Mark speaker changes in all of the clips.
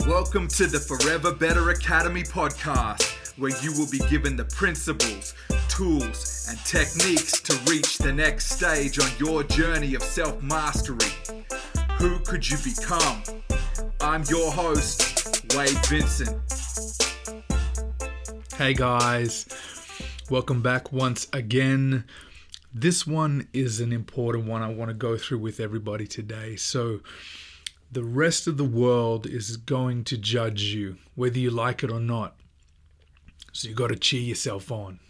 Speaker 1: Welcome to the Forever Better Academy podcast, where you will be given the principles, tools, and techniques to reach the next stage on your journey of self-mastery. Who could you become? I'm your host, Wade Vincent.
Speaker 2: Hey guys, welcome back once again. This one is an important one I want to go through with everybody today. So the rest of the world is going to judge you, whether you like it or not. So you got to cheer yourself on,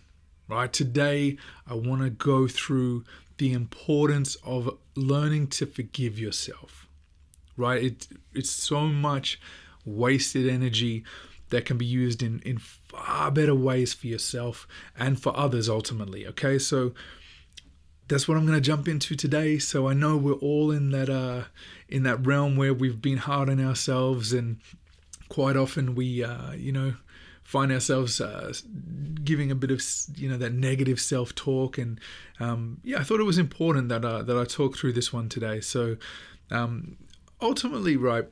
Speaker 2: right? Today, I want to go through the importance of learning to forgive yourself, right? It's so much wasted energy that can be used in far better ways for yourself and for others ultimately, okay? So that's what I'm going to jump into today. So I know we're all in that realm where we've been hard on ourselves, and quite often we, find ourselves giving a bit of, that negative self-talk. And I thought it was important that I talk through this one today. So ultimately, right,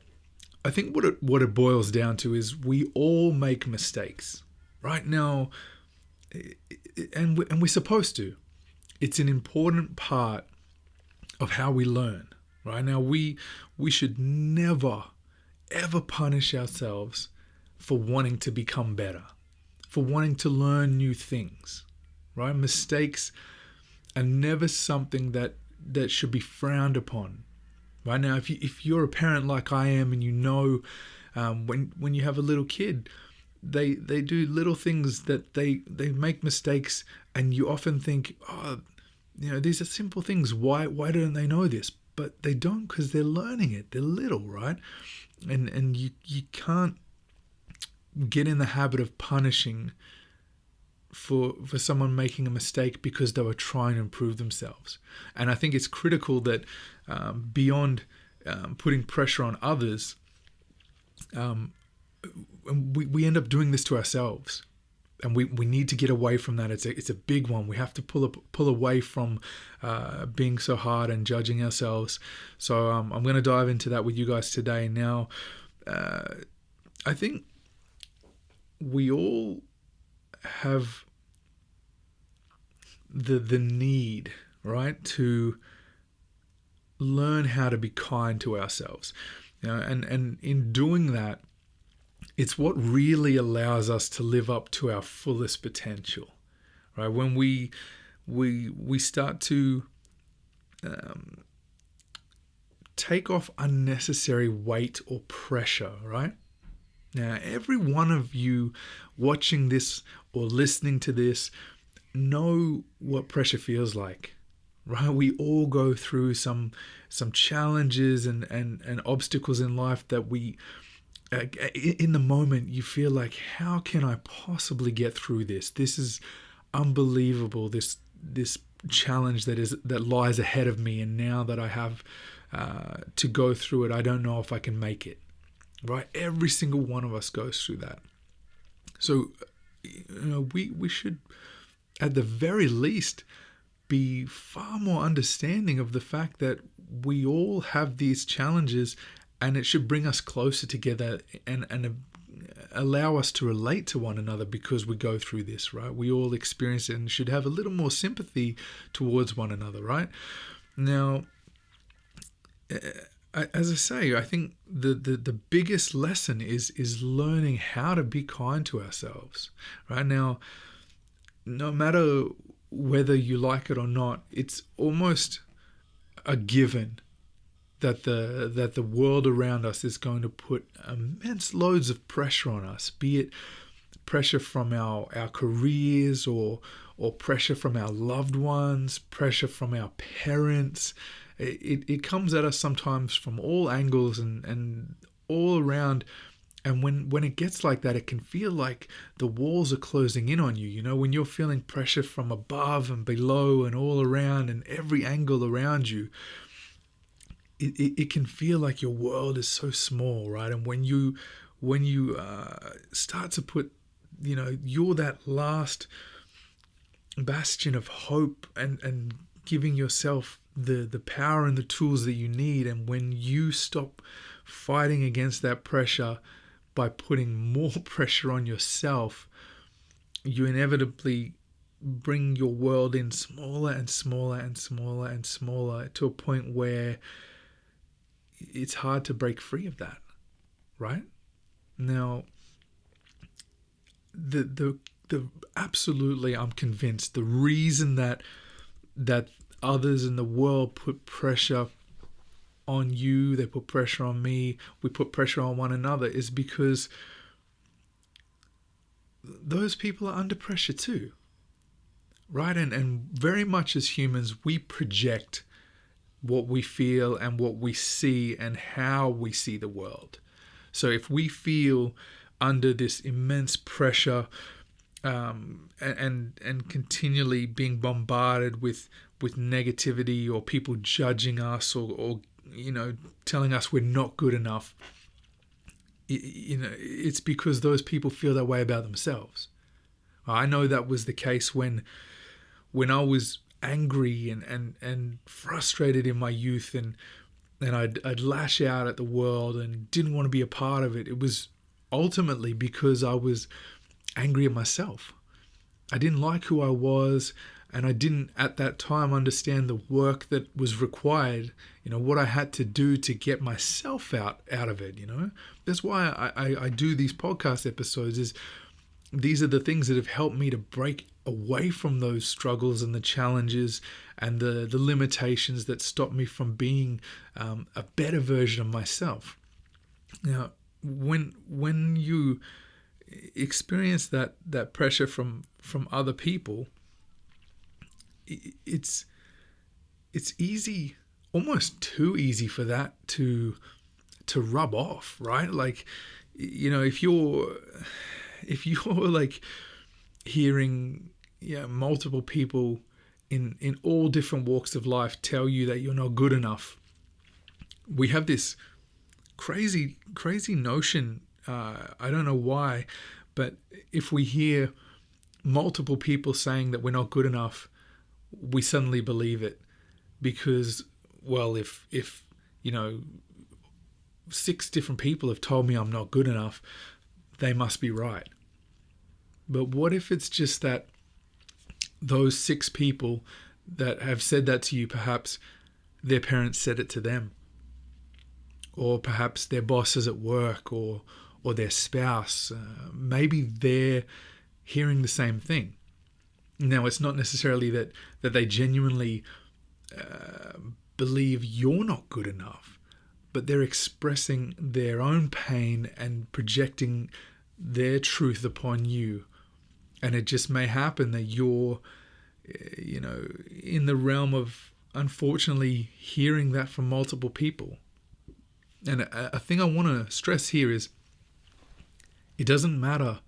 Speaker 2: I think what it boils down to is we all make mistakes, right? Now, and we're supposed to. It's an important part of how we learn, right? Now, we should never, ever punish ourselves for wanting to become better, for wanting to learn new things, right? Mistakes are never something that should be frowned upon, right? Now, if you're a parent like I am, and you know when you have a little kid, they do little things that they make mistakes, and you often think, these are simple things. Why don't they know this? But they don't, because they're learning it. They're little, right? And you can't get in the habit of punishing for someone making a mistake because they were trying to improve themselves. And I think it's critical that beyond putting pressure on others, we end up doing this to ourselves, and we need to get away from that. It's a big one. We have to pull away from being so hard and judging ourselves. So I'm going to dive into that with you guys today. Now, I think we all have the need, right, to learn how to be kind to ourselves. And in doing that, it's what really allows us to live up to our fullest potential, right? When we start to take off unnecessary weight or pressure, right? Now, every one of you watching this or listening to this know what pressure feels like, right? We all go through some challenges and obstacles in life that we, in the moment, you feel like, how can I possibly get through this? This is unbelievable. This challenge that lies ahead of me, and now that I have to go through it, I don't know if I can make it. Right? Every single one of us goes through that. So, we should, at the very least, be far more understanding of the fact that we all have these challenges, and it should bring us closer together and allow us to relate to one another because we go through this, right? We all experience it and should have a little more sympathy towards one another, right? Now, as I say, I think the biggest lesson is learning how to be kind to ourselves, right? Now, no matter whether you like it or not, it's almost a given that the world around us is going to put immense loads of pressure on us, be it pressure from our careers or pressure from our loved ones, pressure from our parents. It comes at us sometimes from all angles and all around. And when it gets like that, it can feel like the walls are closing in on you. When you're feeling pressure from above and below and all around and every angle around you, it can feel like your world is so small, right? And when you start to put, you're that last bastion of hope and giving yourself the power and the tools that you need. And when you stop fighting against that pressure by putting more pressure on yourself, you inevitably bring your world in smaller and smaller and smaller and smaller to a point where it's hard to break free of that, right? Now, the absolutely, I'm convinced the reason that others in the world put pressure on you, they put pressure on me, we put pressure on one another, is because those people are under pressure too, right? And very much as humans, we project what we feel and what we see and how we see the world. So if we feel under this immense pressure and continually being bombarded with negativity, or people judging us, or telling us we're not good enough, it's because those people feel that way about themselves. I know that was the case when I was angry and frustrated in my youth, and I'd lash out at the world and didn't want to be a part of it. It was ultimately because I was angry at myself. I didn't like who I was, and I didn't at that time understand the work that was required, what I had to do to get myself out of it. That's why I do these podcast episodes. Is these are the things that have helped me to break away from those struggles and the challenges and the limitations that stop me from being a better version of myself. Now, when you experience that pressure from other people, it's easy, almost too easy for that to rub off, right? Like, if you're like hearing multiple people in all different walks of life tell you that you're not good enough, we have this crazy notion, I don't know why, but if we hear multiple people saying that we're not good enough, we suddenly believe it, because, well, if 6 different people have told me I'm not good enough, they must be right. But what if it's just that those 6 people that have said that to you, perhaps their parents said it to them, or perhaps their bosses at work, or their spouse, maybe they're hearing the same thing. Now, it's not necessarily that they genuinely believe you're not good enough, but they're expressing their own pain and projecting their truth upon you. And it just may happen that you're, in the realm of, unfortunately, hearing that from multiple people. And a thing I want to stress here is, it doesn't matter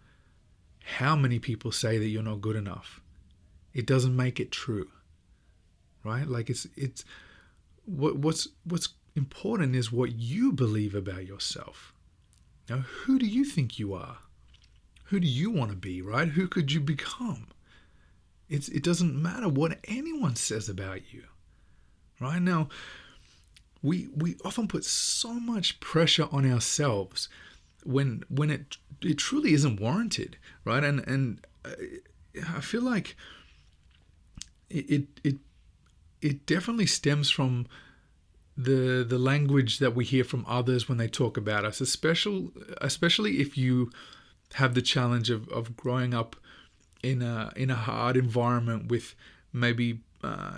Speaker 2: how many people say that you're not good enough. It doesn't make it true, right? Like, it's what's important is what you believe about yourself. Now, who do you think you are? Who do you want to be, right? Who could you become? It doesn't matter what anyone says about you, right? Now, we often put so much pressure on ourselves when it truly isn't warranted, right? And I feel like it definitely stems from the language that we hear from others when they talk about us, especially if you have the challenge of growing up in a hard environment with maybe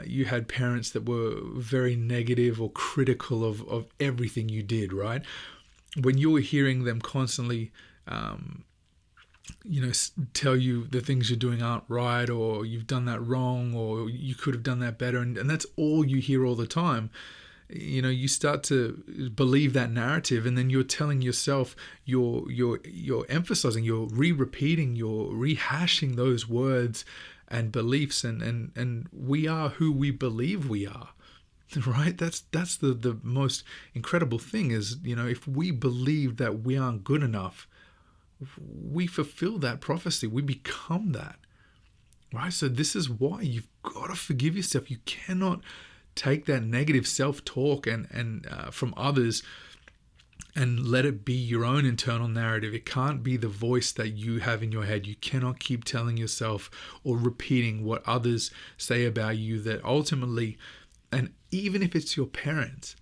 Speaker 2: you had parents that were very negative or critical of everything you did, right? When you were hearing them constantly tell you the things you're doing aren't right, or you've done that wrong, or you could have done that better, and that's all you hear all the time, you start to believe that narrative, and then you're telling yourself, you're emphasizing, you're repeating, you're rehashing those words and beliefs, and we are who we believe we are, right? That's the most incredible thing is, if we believe that we aren't good enough, we fulfill that prophecy, we become that, right? So this is why you've got to forgive yourself. You cannot take that negative self-talk and from others and let it be your own internal narrative. It can't be the voice that you have in your head. You cannot keep telling yourself or repeating what others say about you that ultimately, and even if it's your parents,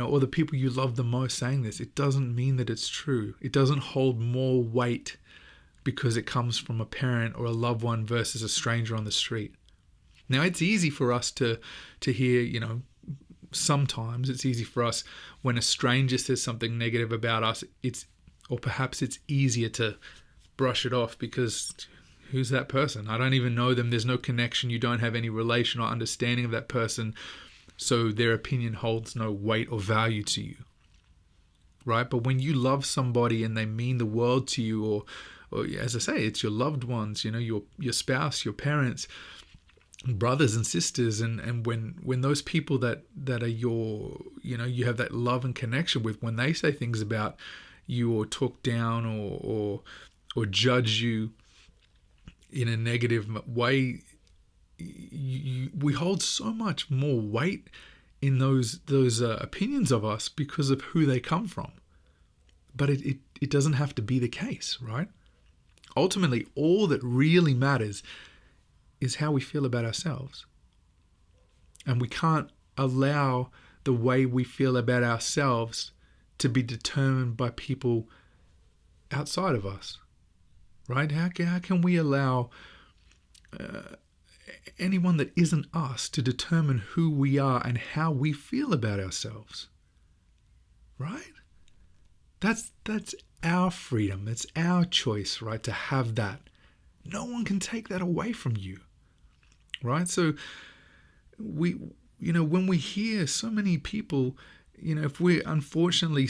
Speaker 2: or the people you love the most saying this, it doesn't mean that it's true. It doesn't hold more weight because it comes from a parent or a loved one versus a stranger on the street. Now, it's easy for us to hear, sometimes it's easy for us when a stranger says something negative about us, perhaps it's easier to brush it off because who's that person? I don't even know them. There's no connection. You don't have any relation or understanding of that person. So their opinion holds no weight or value to you, right? But when you love somebody and they mean the world to you, or as I say, it's your loved ones, your spouse, your parents, brothers and sisters, and when those people that are you have that love and connection with, when they say things about you or talk down or judge you in a negative way, we hold so much more weight in those opinions of us because of who they come from. But it doesn't have to be the case, right? Ultimately, all that really matters is how we feel about ourselves. And we can't allow the way we feel about ourselves to be determined by people outside of us, right? How can we allow anyone that isn't us to determine who we are and how we feel about ourselves, right? That's our freedom. That's our choice, right? To have that. No one can take that away from you, right? So when we hear so many people, if we're unfortunately,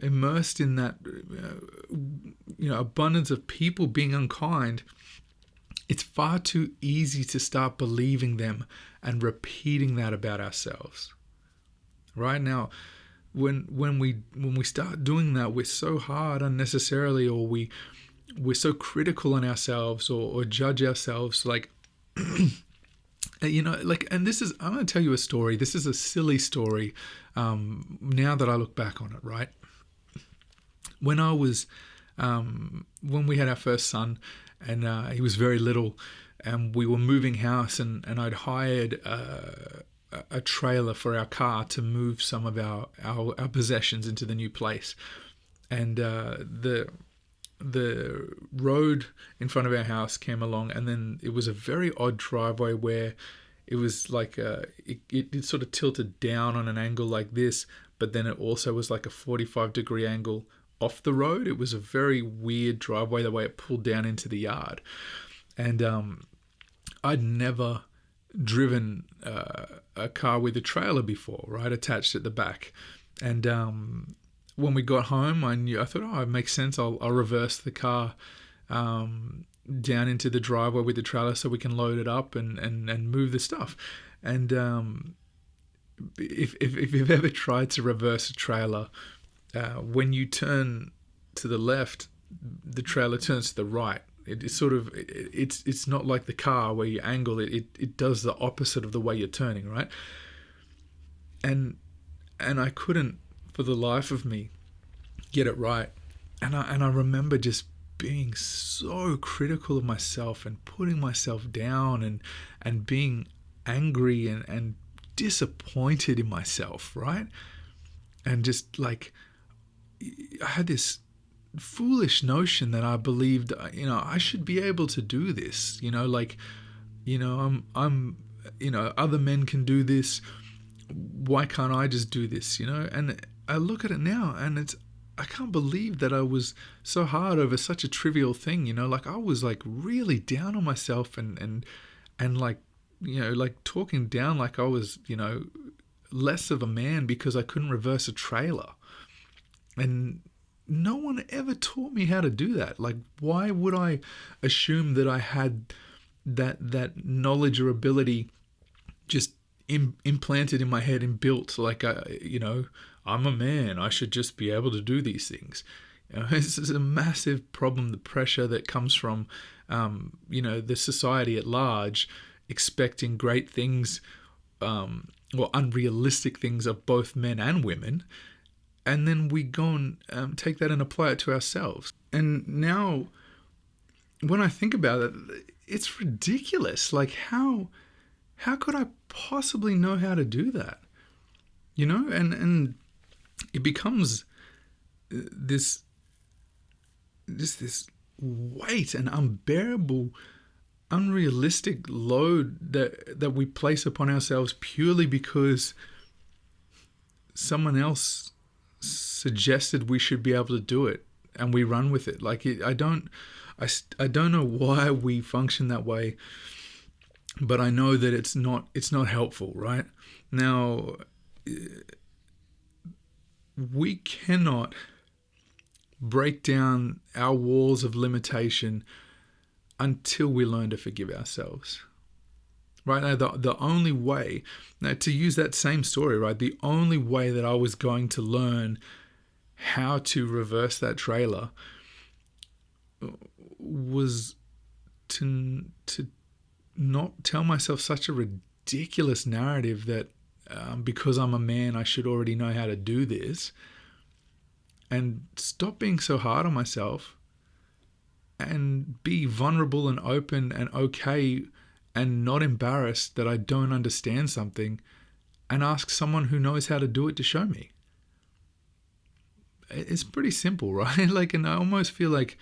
Speaker 2: immersed in that, abundance of people being unkind, it's far too easy to start believing them and repeating that about ourselves. Right now, when we start doing that, we're so hard unnecessarily, or we're so critical on ourselves or judge ourselves, like, and this is, I'm going to tell you a story. This is a silly story. Now that I look back on it, right? When we had our first son, and he was very little, and we were moving house, and I'd hired a trailer for our car to move some of our possessions into the new place. And the road in front of our house came along, and then it was a very odd driveway where it was like it sort of tilted down on an angle like this, but then it also was like a 45-degree angle off the road. It was a very weird driveway, the way it pulled down into the yard. And I'd never driven a car with a trailer before, right, attached at the back. And when we got home, I thought, it makes sense. I'll reverse the car down into the driveway with the trailer so we can load it up and move the stuff. And if you've ever tried to reverse a trailer, when you turn to the left, the trailer turns to the right. It's not like the car where you angle it. It does the opposite of the way you're turning, right? And I couldn't, for the life of me, get it right. And I remember just being so critical of myself and putting myself down and being angry and disappointed in myself, right? And just like, I had this foolish notion that I believed, I should be able to do this, I'm other men can do this. Why can't I just do this, And I look at it now, and I can't believe that I was so hard over such a trivial thing, like I was like really down on myself and like, like talking down like I was, less of a man because I couldn't reverse a trailer. And no one ever taught me how to do that. Like, why would I assume that I had that knowledge or ability just implanted in my head and built? Like, I'm a man. I should just be able to do these things. This is a massive problem. The pressure that comes from, the society at large expecting great things, or unrealistic things of both men and women. and then we go and take that and apply it to ourselves. And now, when I think about it, it's ridiculous. Like, how could I possibly know how to do that? You know, and it becomes this weight and unbearable, unrealistic load that we place upon ourselves purely because someone else suggested we should be able to do it, and we run with it. Like, I don't know why we function that way, but I know that it's not helpful, right? Now, we cannot break down our walls of limitation until we learn to forgive ourselves. Right now, the only way, now to use that same story, right, the only way that I was going to learn how to reverse that trailer was to not tell myself such a ridiculous narrative that because I'm a man, I should already know how to do this, and stop being so hard on myself and be vulnerable and open and okay and not embarrassed that I don't understand something, and ask someone who knows how to do it to show me. It's pretty simple, right? Like, and I almost feel like,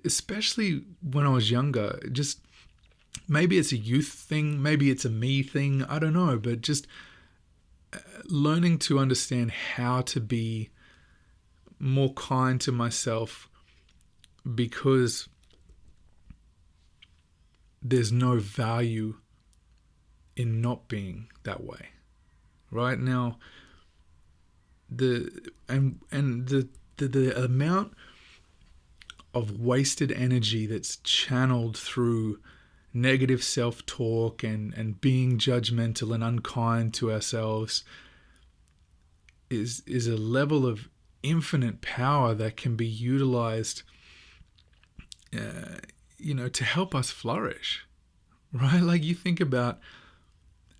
Speaker 2: especially when I was younger, just maybe it's a youth thing, maybe it's a me thing, I don't know, but just learning to understand how to be more kind to myself, because there's no value in not being that way. Right now, the amount of wasted energy that's channeled through negative self-talk and being judgmental and unkind to ourselves is a level of infinite power that can be utilized to help us flourish, right? Like, you think about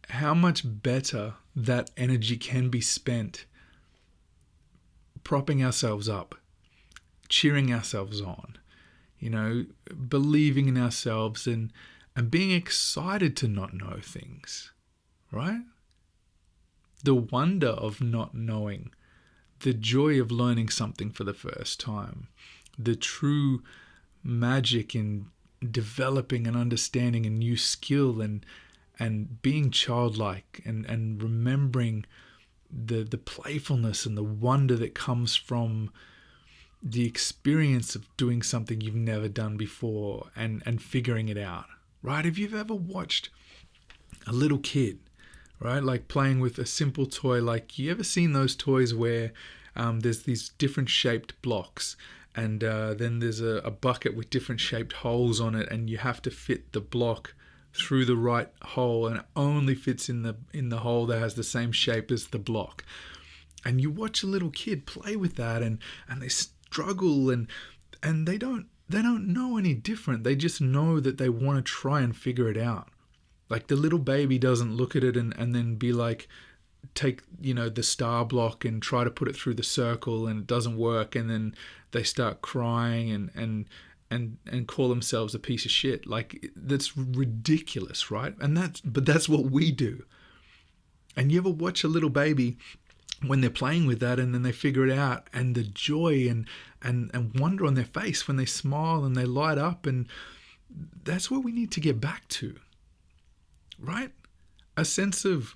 Speaker 2: how much better that energy can be spent propping ourselves up, cheering ourselves on, believing in ourselves and being excited to not know things, right? The wonder of not knowing, the joy of learning something for the first time, the true magic in developing and understanding a new skill and being childlike and remembering the playfulness and the wonder that comes from the experience of doing something you've never done before and figuring it out, right? If you've ever watched a little kid, right, like playing with a simple toy, like, you ever seen those toys where there's these different shaped blocks, and then there's a bucket with different shaped holes on it, and you have to fit the block through the right hole, and it only fits in the hole that has the same shape as the block. And you watch a little kid play with that, and they struggle, and they don't know any different. They just know that they want to try and figure it out. Like, the little baby doesn't look at it and then be like, take the star block and try to put it through the circle, and it doesn't work, and then they start crying and call themselves a piece of shit. Like, that's ridiculous, right? But that's what we do. And you ever watch a little baby when they're playing with that, and then they figure it out, and the joy and wonder on their face when they smile and they light up, and that's what we need to get back to, right? A sense of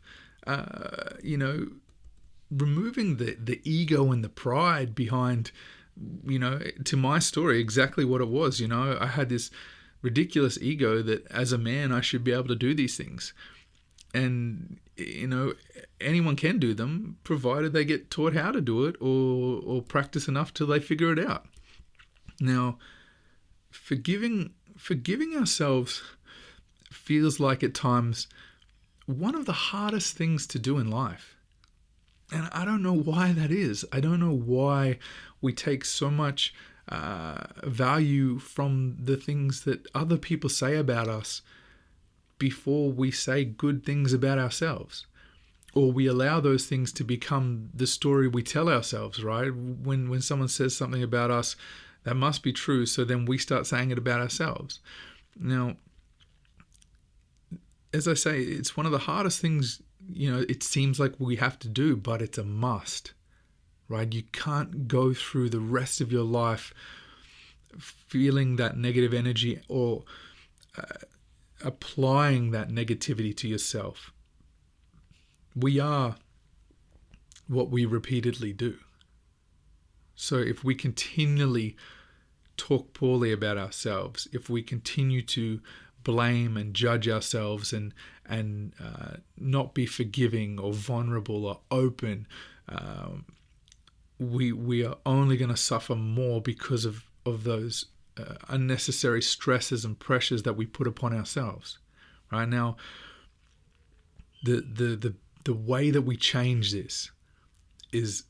Speaker 2: removing the ego and the pride behind, to my story, exactly what it was. I had this ridiculous ego that as a man I should be able to do these things, and anyone can do them provided they get taught how to do it or practice enough till they figure it out. Now, forgiving ourselves feels like at times one of the hardest things to do in life. And I don't know why that is. I don't know why we take so much value from the things that other people say about us before we say good things about ourselves. or we allow those things to become the story we tell ourselves, right? When someone says something about us, that must be true, so then we start saying it about ourselves. Now, as I say, it's one of the hardest things, it seems like we have to do, but it's a must, right? You can't go through the rest of your life feeling that negative energy or applying that negativity to yourself. We are what we repeatedly do. So if we continually talk poorly about ourselves, if we continue to blame and judge ourselves and not be forgiving or vulnerable or open, we are only going to suffer more because of those unnecessary stresses and pressures that we put upon ourselves. Right now, the way that we change this is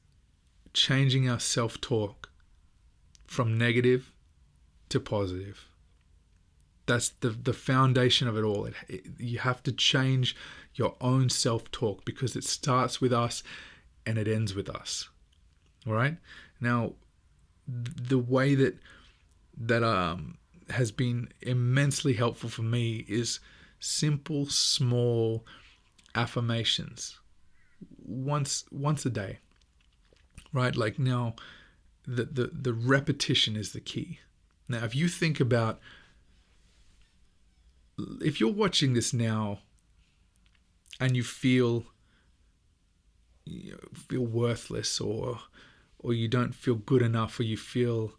Speaker 2: changing our self-talk from negative to positive. That's the foundation of it all. You have to change your own self-talk because it starts with us and it ends with us. All right? Now, the way that has been immensely helpful for me is simple, small affirmations once a day, right? Like now, the repetition is the key. Now, if you think about, if you're watching this now and you feel worthless or you don't feel good enough, or you feel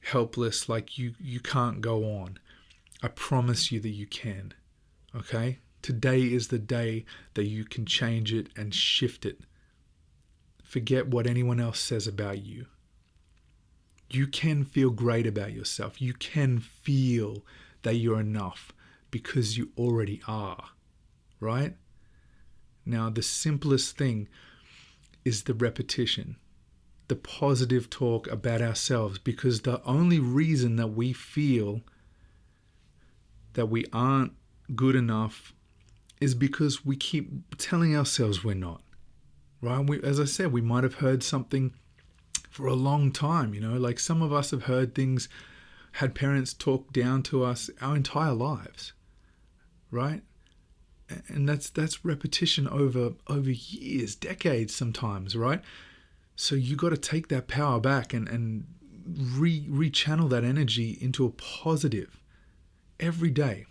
Speaker 2: helpless, like you can't go on, I promise you that you can. Okay? Today is the day that you can change it and shift it. Forget what anyone else says about you. You can feel great about yourself. You can feel that you're enough because you already are, right? Now, the simplest thing is the repetition, the positive talk about ourselves, because the only reason that we feel that we aren't good enough is because we keep telling ourselves we're not, right? As I said, we might have heard something for a long time, like some of us have heard things, had parents talk down to us our entire lives, right? And that's repetition over years, decades sometimes, right? So you got to take that power back and rechannel that energy into a positive every day,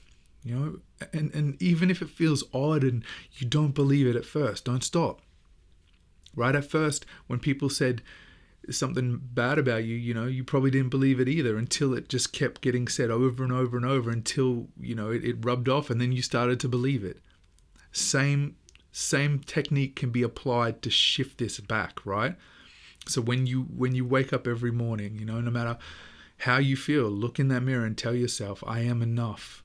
Speaker 2: and even if it feels odd and you don't believe it at first, don't stop. Right at first, when people said something bad about you, you probably didn't believe it either, until it just kept getting said over and over and over until, it rubbed off, and then you started to believe it. Same technique can be applied to shift this back, right? So when you wake up every morning, no matter how you feel, look in that mirror and tell yourself, I am enough.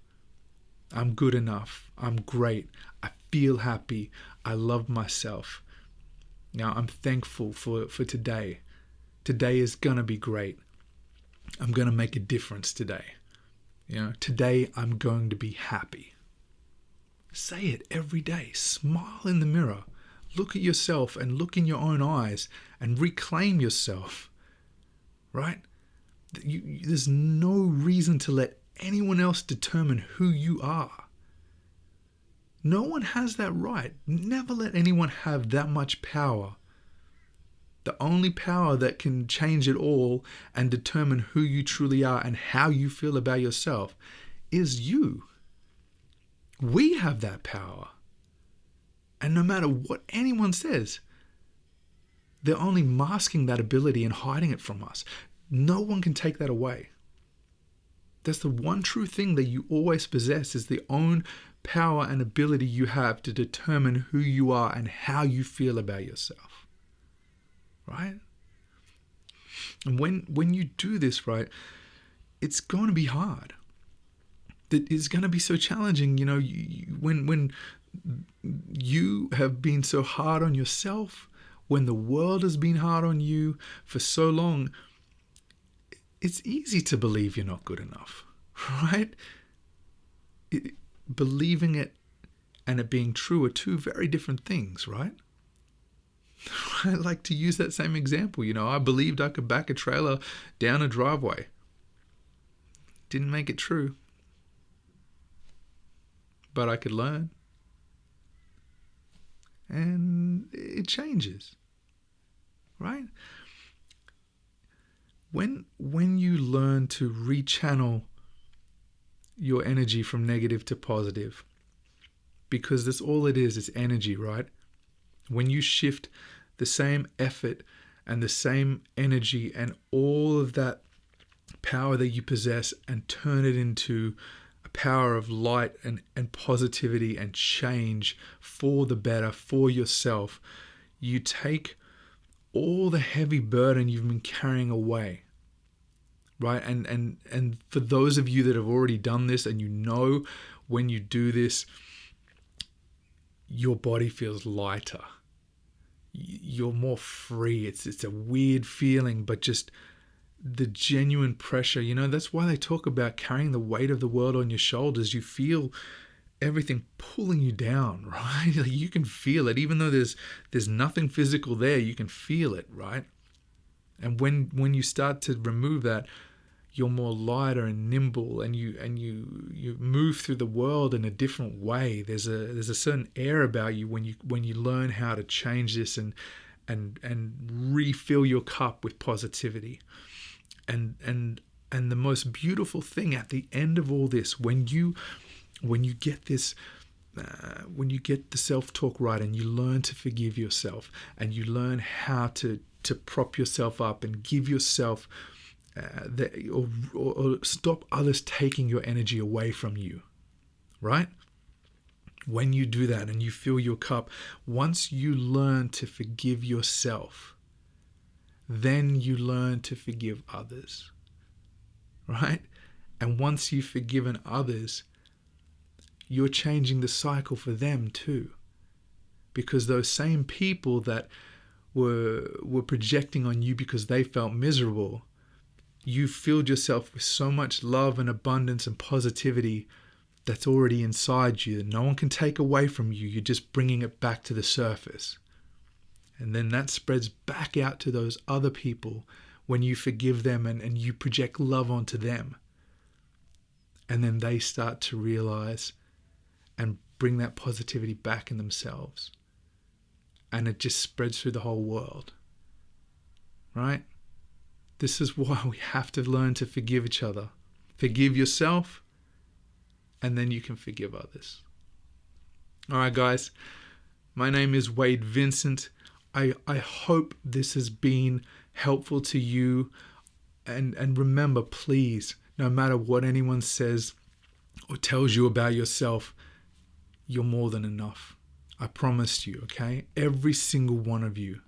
Speaker 2: I'm good enough. I'm great. I feel happy. I love myself. Now, I'm thankful for today. Today is going to be great. I'm going to make a difference today. Today I'm going to be happy. Say it every day. Smile in the mirror. Look at yourself and look in your own eyes and reclaim yourself. Right? There's no reason to let anyone else determine who you are. No one has that right. Never let anyone have that much power. The only power that can change it all and determine who you truly are and how you feel about yourself is you. We have that power. And no matter what anyone says, they're only masking that ability and hiding it from us. No one can take that away. That's the one true thing that you always possess, is the own power and ability you have to determine who you are and how you feel about yourself. Right? And when you do this, right, it's going to be hard. It's going to be so challenging, when you have been so hard on yourself, when the world has been hard on you for so long. It's easy to believe you're not good enough, right? Believing it and it being true are two very different things, right? I like to use that same example. I believed I could back a trailer down a driveway. Didn't make it true. But I could learn. And it changes. Right? When you learn to rechannel your energy from negative to positive, because that's all it is, it's energy, right? When you shift the same effort and the same energy and all of that power that you possess and turn it into a power of light and positivity and change for the better, for yourself, you take all the heavy burden you've been carrying away, right? And for those of you that have already done this, and when you do this, your body feels lighter. You're more free. It's a weird feeling, but just the genuine pressure, that's why they talk about carrying the weight of the world on your shoulders. You feel everything pulling you down, right? Like you can feel it, even though there's nothing physical there, you can feel it, right? And when you start to remove that, you're more lighter and nimble, and you move through the world in a different way. There's a certain air about you when you learn how to change this and refill your cup with positivity. And the most beautiful thing at the end of all this, when you get this, when you get the self-talk right, and you learn to forgive yourself, and you learn how to prop yourself up and give yourself or stop others taking your energy away from you, right? When you do that and you fill your cup, once you learn to forgive yourself, then you learn to forgive others, right? And once you've forgiven others, you're changing the cycle for them too. Because those same people that were projecting on you because they felt miserable, you filled yourself with so much love and abundance and positivity that's already inside you that no one can take away from you. You're just bringing it back to the surface. And then that spreads back out to those other people when you forgive them and you project love onto them. And then they start to realize and bring that positivity back in themselves. And it just spreads through the whole world. Right? This is why we have to learn to forgive each other. Forgive yourself, and then you can forgive others. All right, guys. My name is Wade Vincent. I hope this has been helpful to you. And remember, please, no matter what anyone says or tells you about yourself, you're more than enough. I promise you, okay? Every single one of you.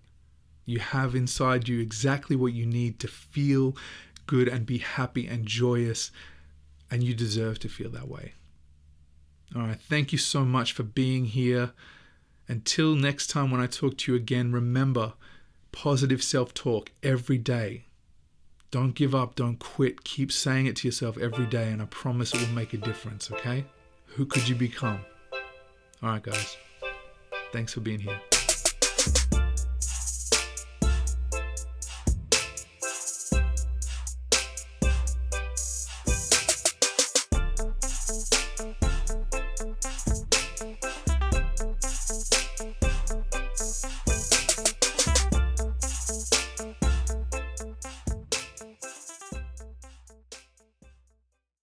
Speaker 2: You have inside you exactly what you need to feel good and be happy and joyous, and you deserve to feel that way. All right, thank you so much for being here. Until next time when I talk to you again, remember, positive self-talk every day. Don't give up, don't quit. Keep saying it to yourself every day, and I promise it will make a difference, okay? Who could you become? All right, guys. Thanks for being here.